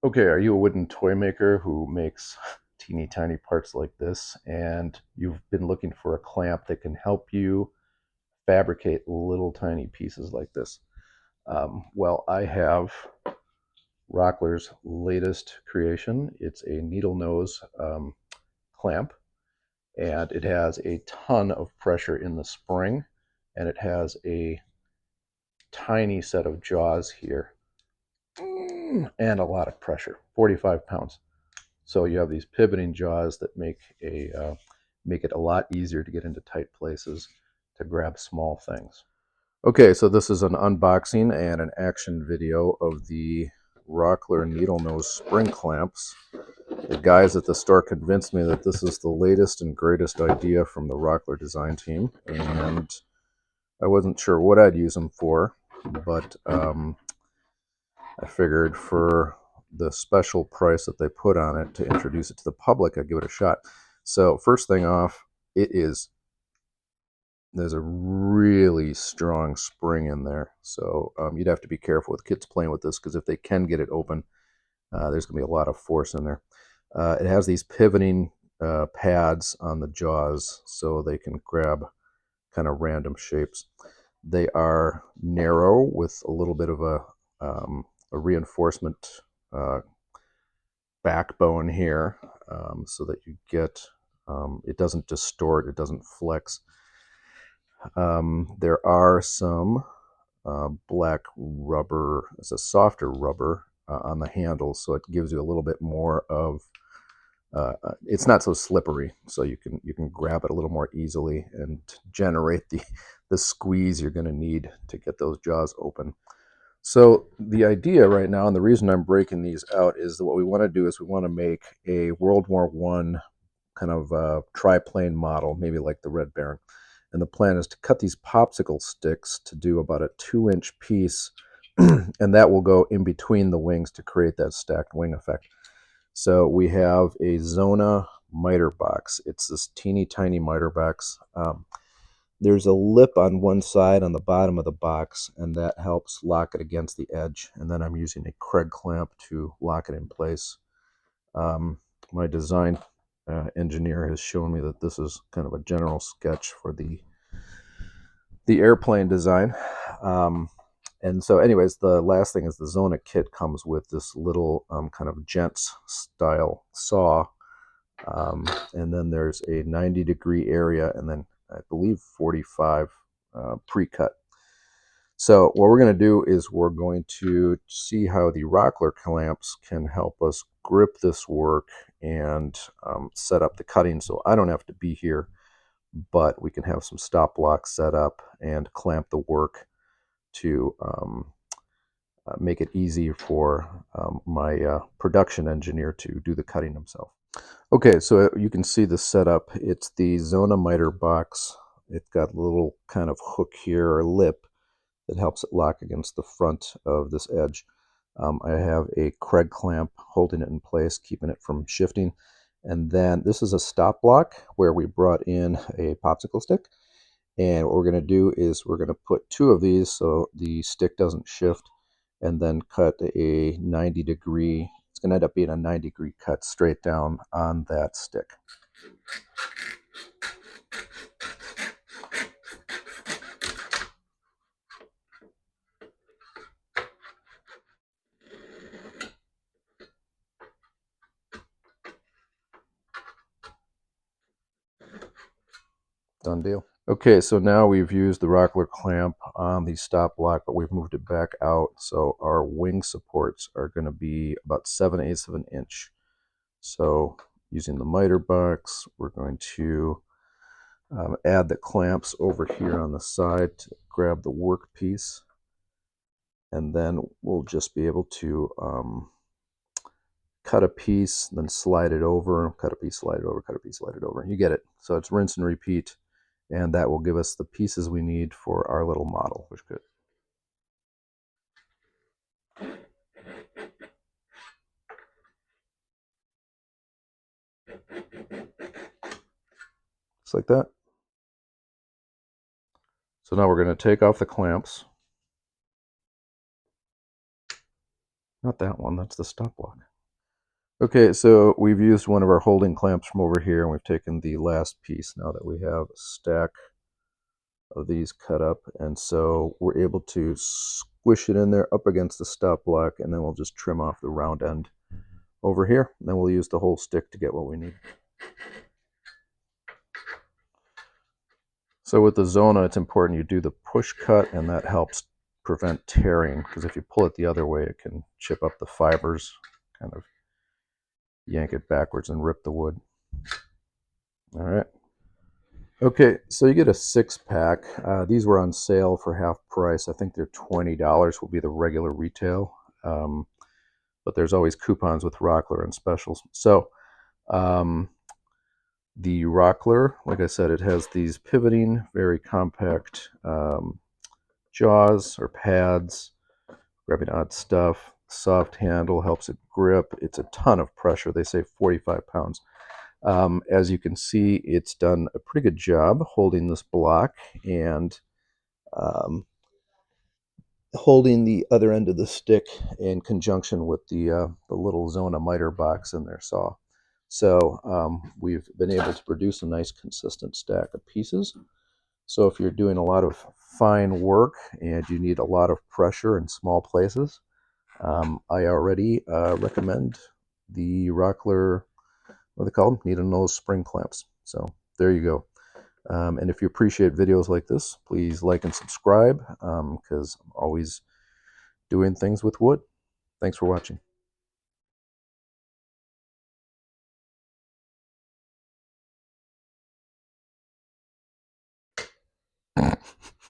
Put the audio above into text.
Okay, are you a wooden toy maker who makes teeny tiny parts like this, and you've been looking for a clamp that can help you fabricate little tiny pieces like this? Well, I have Rockler's latest creation. It's a needle nose clamp, and it has a ton of pressure in the spring, and it has a tiny set of jaws here, and a lot of pressure, 45 pounds. So you have these pivoting jaws that make it a lot easier to get into tight places to grab small things. Okay, so this is an unboxing and an action video of the Rockler needle nose spring clamps. The guys at the store convinced me that this is the latest and greatest idea from the Rockler design team, and I wasn't sure what I'd use them for, but I figured for the special price that they put on it to introduce it to the public, I'd give it a shot. So first thing off, there's a really strong spring in there. So you'd have to be careful with kids playing with this, because if they can get it open, there's going to be a lot of force in there. It has these pivoting pads on the jaws so they can grab kind of random shapes. They are narrow with a little bit of a reinforcement backbone here, so that you get it doesn't distort, it doesn't flex. There are some black rubber, it's a softer rubber on the handles, so it gives you a little bit more of it's not so slippery, so you can grab it a little more easily and generate the squeeze you're going to need to get those jaws open. So the idea right now, and the reason I'm breaking these out, is that what we want to do is we want to make a World War I kind of triplane model, maybe like the Red Baron. And the plan is to cut these popsicle sticks to do about a 2-inch piece, and that will go in between the wings to create that stacked wing effect. So we have a Zona miter box. It's this teeny tiny miter box. There's a lip on one side on the bottom of the box, and that helps lock it against the edge. And then I'm using a Kreg clamp to lock it in place. My design engineer has shown me that this is kind of a general sketch for the airplane design. And so anyways, the last thing is the Zona kit comes with this little kind of gents style saw. And then there's a 90-degree area, and then I believe 45 pre-cut. So what we're going to do is we're going to see how the Rockler clamps can help us grip this work and set up the cutting, so I don't have to be here, but we can have some stop blocks set up and clamp the work to make it easy for my production engineer to do the cutting himself. Okay, so you can see the setup. It's the Zona miter box. It's got a little kind of hook here, or lip, that helps it lock against the front of this edge. I have a Kreg clamp holding it in place, keeping it from shifting. And then this is a stop block where we brought in a popsicle stick. And what we're going to do is we're going to put 2 of these so the stick doesn't shift, and then cut a 90-degree, it's going to end up being a 90-degree cut straight down on that stick. Done deal. Okay, so now we've used the Rockler clamp on the stop block, but we've moved it back out. So our wing supports are going to be about 7/8 of an inch. So using the miter box, we're going to add the clamps over here on the side to grab the workpiece. And then we'll just be able to cut a piece, then slide it over, cut a piece, slide it over, cut a piece, slide it over. You get it. So it's rinse and repeat, and that will give us the pieces we need for our little model, which could. Just like that. So now we're going to take off the clamps. Not that one, that's the stop block. Okay, so we've used one of our holding clamps from over here, and we've taken the last piece now that we have a stack of these cut up, and so we're able to squish it in there up against the stop block, and then we'll just trim off the round end over here, and then we'll use the whole stick to get what we need. So with the Zona, it's important you do the push cut, and that helps prevent tearing, because if you pull it the other way, it can chip up the fibers, kind of yank it backwards and rip the wood. All right. Okay, so you get a 6-pack. These were on sale for half price. I think they're $20 will be the regular retail. But there's always coupons with Rockler and specials. So the Rockler, like I said, it has these pivoting, very compact jaws or pads, grabbing odd stuff. Soft handle helps it grip. It's a ton of pressure. They say 45 pounds. As you can see, it's done a pretty good job holding this block and holding the other end of the stick in conjunction with the little Zona miter box in their saw. So we've been able to produce a nice consistent stack of pieces. So if you're doing a lot of fine work and you need a lot of pressure in small places, I already recommend the Rockler, what do they call them? Needle nose spring clamps. So there you go. And if you appreciate videos like this, please like and subscribe, because I'm always doing things with wood. Thanks for watching.